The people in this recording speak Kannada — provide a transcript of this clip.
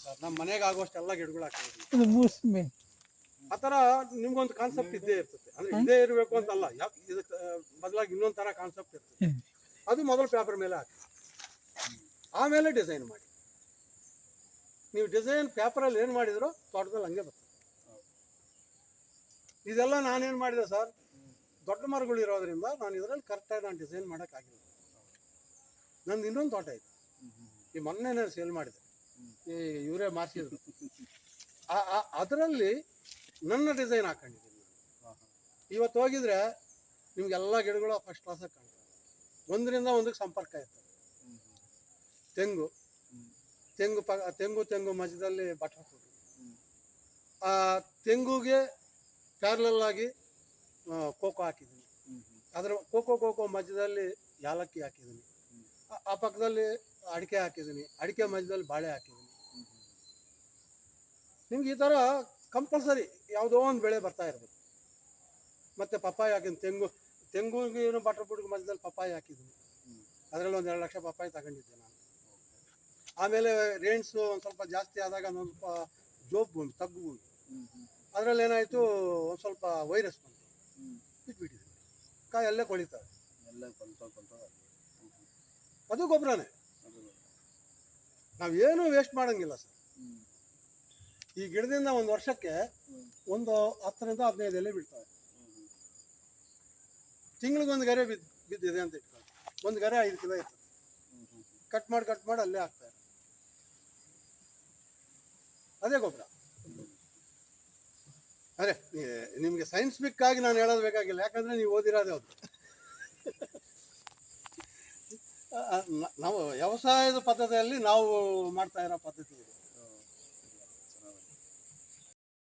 ಸರ್ ನಮ್ಮ ಮನೆಗೆ ಆಗುವಷ್ಟೆಲ್ಲ ಗಿಡಗಳು ಹಾಕಿದ್ವಿ. ಇದು ಮೂಸಂಬಿ. ಆ ಥರ ನಿಮ್ಗೊಂದು ಕಾನ್ಸೆಪ್ಟ್ ಇದ್ದೇ ಇರ್ತದೆ. ಅಂದ್ರೆ ಇದೇ ಇರಬೇಕು ಅಂತಲ್ಲ, ಇದಕ್ಕೆ ಬದಲಾಗಿ ಇನ್ನೊಂದು ಥರ ಕಾನ್ಸೆಪ್ಟ್ ಇರ್ತದೆ. ಅದು ಮೊದಲು ಪೇಪರ್ ಮೇಲೆ ಹಾಕಿ, ಆಮೇಲೆ ಡಿಸೈನ್ ಮಾಡಿ. ನೀವು ಡಿಸೈನ್ ಪೇಪರಲ್ಲಿ ಏನು ಮಾಡಿದ್ರು ತೋಟದಲ್ಲಿ ಹಂಗೆ ಬರ್ತದೆ. ಇದೆಲ್ಲ ನಾನೇನು ಮಾಡಿದೆ ಸರ್, ದೊಡ್ಡ ಮರಗಳು ಇರೋದ್ರಿಂದ ನಾನು ಇದರಲ್ಲಿ ಕರೆಕ್ಟಾಗಿ ನಾನು ಡಿಸೈನ್ ಮಾಡೋಕ್ಕಾಗಿಲ್ಲ. ನಂದು ಇನ್ನೊಂದು ತೋಟ ಇದೆ, ಈ ಮೊನ್ನೆ ನಾನು ಸೇಲ್ ಮಾಡಿದೆ, ಈ ಇವರೇ ಮಾರ್ಸಿದ್ರು. ಅದರಲ್ಲಿ ನನ್ನ ಡಿಸೈನ್ ಹಾಕೊಂಡಿದ್ದೀನಿ ನಾನು. ಇವತ್ತು ಹೋಗಿದ್ರೆ ನಿಮಗೆಲ್ಲ ಗಿಡಗಳು ಫಸ್ಟ್ ಕ್ಲಾಸಾಗಿ ಕಾಣ್ತವೆ. ಒಂದರಿಂದ ಒಂದಕ್ಕೆ ಸಂಪರ್ಕ ಇರ್ತದೆ. ತೆಂಗು ಮಧ್ಯದಲ್ಲಿ ಬಟರ್ ಫ್ರೂಟ್, ಆ ತೆಂಗುಗೆ ಪ್ಯಾರಲಲ್ ಆಗಿ ಕೋಕೋ ಹಾಕಿದ್ದೀನಿ. ಅದರ ಕೋಕೋ ಮಧ್ಯದಲ್ಲಿ ಯಾಲಕ್ಕಿ ಹಾಕಿದ್ದೀನಿ. ಆ ಪಕ್ಕದಲ್ಲಿ ಅಡಿಕೆ ಹಾಕಿದ್ದೀನಿ. ಅಡಿಕೆ ಮಧ್ಯದಲ್ಲಿ ಬಾಳೆ ಹಾಕಿದ್ದೀನಿ. ನಿಮ್ಗೆ ಈ ಥರ ಕಂಪಲ್ಸರಿ ಯಾವುದೋ ಒಂದು ಬೆಳೆ ಬರ್ತಾ ಇರ್ಬೇಕು. ಮತ್ತು ಪಪ್ಪಾಯಿ ಹಾಕಿದ್ದೀನಿ. ತೆಂಗುಗೇನು ಬಟರ್ ಫ್ರೂಟ್ಗೆ ಮಧ್ಯದಲ್ಲಿ ಪಪ್ಪಾಯಿ ಹಾಕಿದ್ದೀನಿ. ಅದರಲ್ಲಿ ಒಂದು 2 ಲಕ್ಷ ಪಪ್ಪಾಯಿ ತಗೊಂಡಿದ್ದೆ ನಾನು. ಆಮೇಲೆ ರೇಂಡ್ಸು ಒಂದು ಸ್ವಲ್ಪ ಜಾಸ್ತಿ ಆದಾಗ ಒಂದು ಸ್ವಲ್ಪ ತಗ್ಗು ಭೂಮಿ, ಅದರಲ್ಲಿ ಏನಾಯಿತು, ಒಂದು ಸ್ವಲ್ಪ ವೈರಸ್ ಬಂತು, ಬಿಟ್ಬಿಟ್ಟಿದೆ. ಕಾಯಿ ಅಲ್ಲೇ ಕೊಳಿತವೆ. ಅದು ಗೊಬ್ಬರನೇ. ನಾವೇನು ವೇಸ್ಟ್ ಮಾಡೋಂಗಿಲ್ಲ ಸರ್. ಈ ಗಿಡದಿಂದ ಒಂದು ವರ್ಷಕ್ಕೆ ಒಂದು 10ರಿಂದ 15 ಎಲೆ ಬೀಳ್ತವೆ. ತಿಂಗಳಿಗೊಂದು ಗರೆ ಬಿದ್ದಿದೆ ಅಂತ ಇಟ್ಕೊಳ್ಳಿ. ಒಂದು ಗರೆ 5 ಕಿಲೋ ಇರ್ತದೆ. ಕಟ್ ಮಾಡಿ ಅಲ್ಲೇ ಹಾಕ್ತಾರೆ. ಅದೇ ಗೊಬ್ಬರ. ಅರೆ ನಿಮಗೆ ಸೈನ್ಸ್ ಬಿಕ್ಕಾಗಿ ನಾನು ಹೇಳೋದು ಬೇಕಾಗಿಲ್ಲ, ಯಾಕಂದರೆ ನೀವು ಓದಿರೋದೇ ಅದು. ನಾವು ವ್ಯವಸಾಯದ ಪದ್ಧತಿಯಲ್ಲಿ ನಾವು ಮಾಡ್ತಾ ಇರೋ ಪದ್ಧತಿ ಇದು.